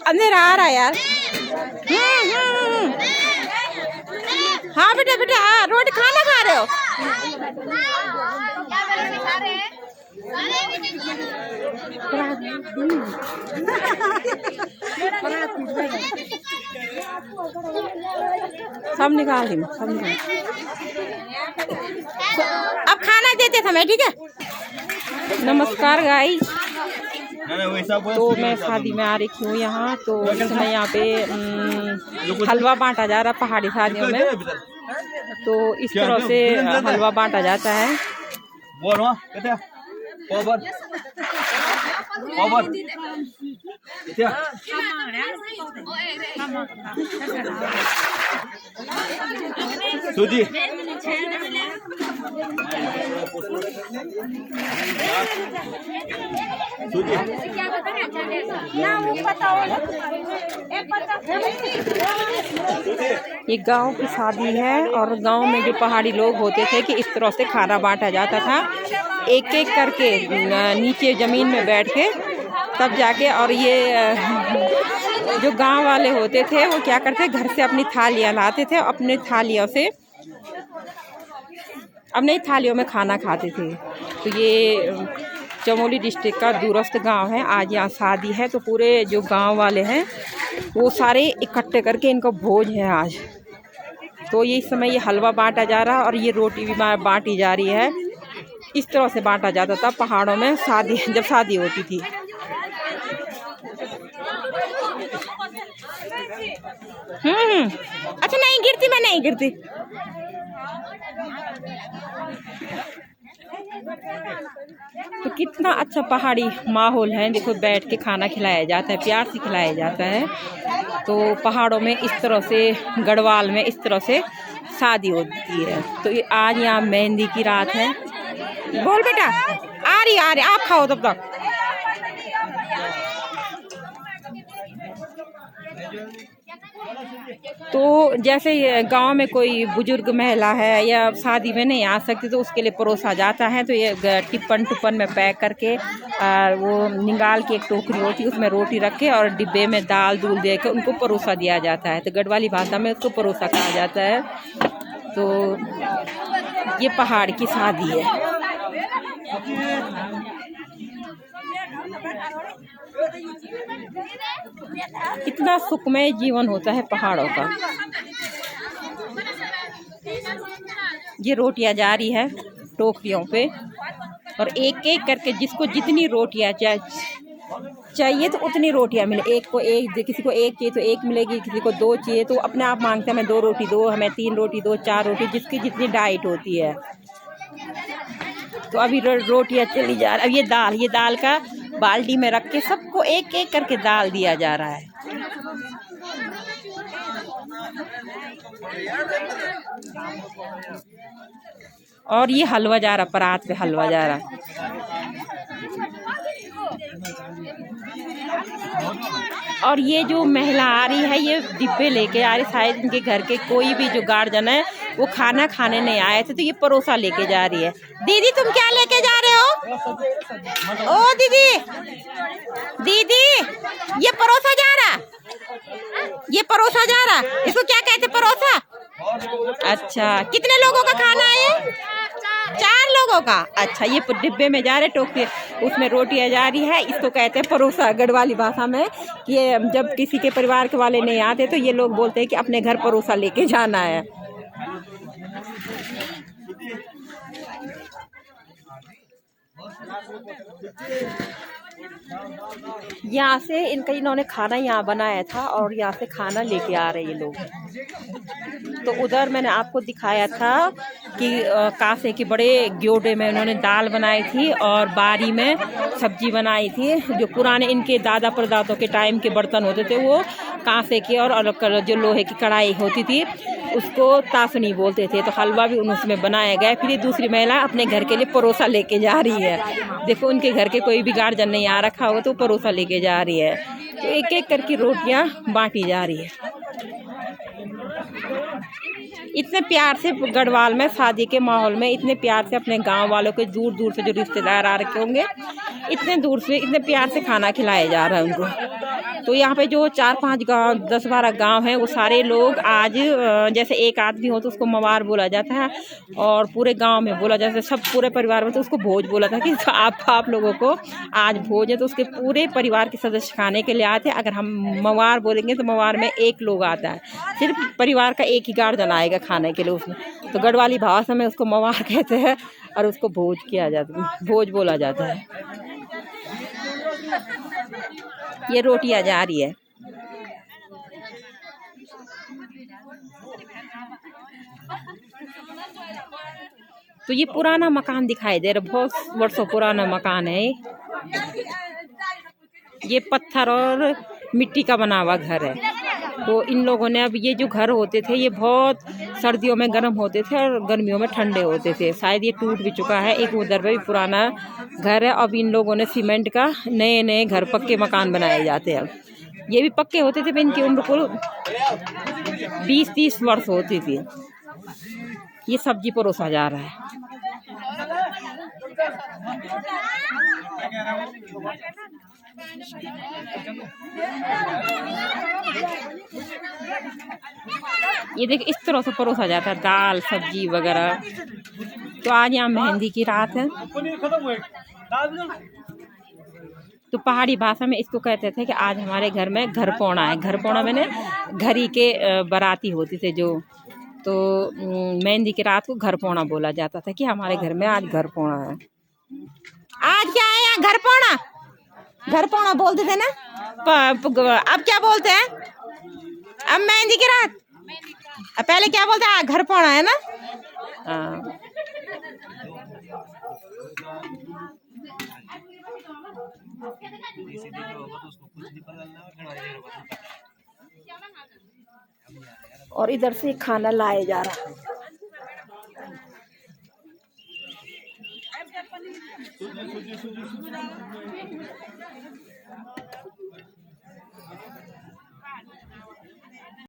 अंधेरा आ रहा है यार। हाँ बेटा बेटा, हाँ रोटी खाना खा रहे हो? सब निकाल दी, सब निकाल। अब खाना देते समय, ठीक है। नमस्कार गाइस, तो मैं शादी में आ रही हूँ यहाँ। तो इस समय यहाँ पे हलवा बांटा जा रहा है पहाड़ी शादियों में। तो इस तरह से हलवा बांटा जाता है। ये गांव की शादी है और गांव में जो पहाड़ी लोग होते थे कि इस तरह से खाना बांटा जाता था, एक एक करके नीचे ज़मीन में बैठ के तब जाके। और ये जो गांव वाले होते थे वो क्या करते, घर से अपनी थालियाँ लाते थे, अपने थालियों से अपने थालियों में खाना खाते थे। तो ये चमोली डिस्ट्रिक्ट का दूरस्थ गांव है। आज यहाँ शादी है तो पूरे जो गांव वाले हैं वो सारे इकट्ठे करके इनको भोज है आज। तो ये इस समय ये हलवा बांटा जा रहा है और ये रोटी भी बांटी जा रही है। इस तरह से बांटा जाता था पहाड़ों में शादी, जब शादी होती थी। अच्छा नहीं गिरती, मैं नहीं गिरती। तो कितना अच्छा पहाड़ी माहौल है, देखो बैठ के खाना खिलाया जाता है, प्यार से खिलाया जाता है। तो पहाड़ों में इस तरह से, गढ़वाल में इस तरह से शादी होती है। तो ये आज यहाँ मेहंदी की रात है। बोल बेटा, आ रही आप खाओ तब तक। तो जैसे गांव में कोई बुजुर्ग महिला है या शादी में नहीं आ सकती तो उसके लिए परोसा जाता है। तो ये टिप्पन में पैक करके वो निकाल के एक टोकरी होती है, उसमें रोटी रख के और डिब्बे में दाल दूल दे के उनको परोसा दिया जाता है। तो गढ़वाली भाषा में उसको परोसा कहा जाता है। तो ये पहाड़ की शादी है। कितना सुखमय जीवन होता है पहाड़ों का। ये रोटियां जा रही है टोकरियों पे और एक एक करके जिसको जितनी रोटियां चाहिए तो उतनी रोटियां मिले। एक को एक, किसी को एक चाहिए तो एक मिलेगी, किसी को दो चाहिए तो अपने आप मांगते हैं हमें 2 रोटी दो, हमें 3 रोटी दो, 4 रोटी, जिसकी जितनी डाइट होती है। तो अभी रोटियां चली जा रही। अब ये दाल का बाल्टी में रख के सबको एक एक करके दाल दिया जा रहा है। और ये हलवा जा रहा, परात पे हलवा जा रहा। और ये जो महिला आ रही है ये डिब्बे लेके आ रही, शायद इनके घर के कोई भी जो गार्जियन है वो खाना खाने नहीं आए थे तो ये परोसा लेके जा रही है। दीदी तुम क्या लेके जा रहे हो? ओ दीदी, दीदी ये परोसा जा रहा, ये परोसा जा रहा, इसको क्या कहते परोसा? अच्छा, कितने लोगों का खाना है? 4 लोगों का। अच्छा, ये डिब्बे में जा रहे टोकरी, उसमें रोटियां जा रही है। इसको कहते हैं परोसा गढ़वाली भाषा में। कि जब किसी के परिवार के वाले नहीं आते तो ये लोग बोलते हैं कि अपने घर परोसा लेके जाना है। यहाँ से इन्होंने खाना यहाँ बनाया था और यहाँ से खाना लेके आ रहे ये लोग। तो उधर मैंने आपको दिखाया था कि कांसे के बड़े ग्योडे में उन्होंने दाल बनाई थी और बारी में सब्जी बनाई थी। जो पुराने इनके दादा परदादों के टाइम के बर्तन होते थे वो कांसे के, और जो लोहे की कढ़ाई होती थी उसको तासनी बोलते थे। तो हलवा भी उसमें बनाया गया। फिर ये दूसरी महिला अपने घर के लिए परोसा लेके जा रही है। देखो उनके घर के कोई भी गार्जियन नहीं आ रखा होगा तो परोसा लेके जा रही है। तो एक एक करके रोटियां बांटी जा रही है। इतने प्यार से गढ़वाल में शादी के माहौल में इतने प्यार से अपने गांव वालों के दूर दूर से जो रिश्तेदार आ रखे होंगे, इतने दूर से इतने प्यार से खाना खिलाया जा रहा है उनको। तो यहाँ पे जो 4-5 गांव 10-12 गांव हैं, वो सारे लोग आज जैसे एक आदमी हो तो उसको मवार बोला जाता है, और पूरे गांव में बोला जाता है, सब पूरे परिवार में तो उसको भोज बोला था कि आप लोगों को आज भोज है। तो उसके पूरे परिवार के सदस्य खाने के लिए आते हैं। अगर हम मवार बोलेंगे तो मवार में एक लोग आता है, सिर्फ परिवार का एक ही गार्जियन आएगा खाने के लिए उसमें। तो गढ़वाली भाषा में उसको मवार कहते हैं और उसको भोज किया जाता है, भोज बोला जाता है। ये रोटियां जा रही है। तो ये पुराना मकान दिखाई दे रहा है, बहुत वर्षों पुराना मकान है। ये पत्थर और मिट्टी का बना हुआ घर है। तो इन लोगों ने, अब ये जो घर होते थे ये बहुत सर्दियों में गर्म होते थे और गर्मियों में ठंडे होते थे। शायद ये टूट भी चुका है। एक उधर पे भी पुराना घर है। अब इन लोगों ने सीमेंट का नए नए घर, पक्के मकान बनाए जाते हैं। अब ये भी पक्के होते थे, इनकी उम्र कुल 20-30 वर्ष होती थी। ये सब्जी परोसा जा रहा है। ये देखिए इस तरह से परोसा जाता है, दाल सब्जी वगैरह। तो आज यहाँ मेहंदी की रात है। तो पहाड़ी भाषा में इसको कहते थे कि आज हमारे घर में घर पौना है। घर पौना मैंने घरी के बाराती होती थे जो, तो मेहंदी की रात को घर पौना बोला जाता था कि हमारे घर में आज घर पौना है। आज क्या है यहाँ घर पौना? घर पौना बोलते थे ना। अब क्या बोलते हैं? अब मेहंदी की रात। पहले क्या बोलते हैं? घर पौना है ना। हाँ। और इधर से खाना लाया जा रहा है।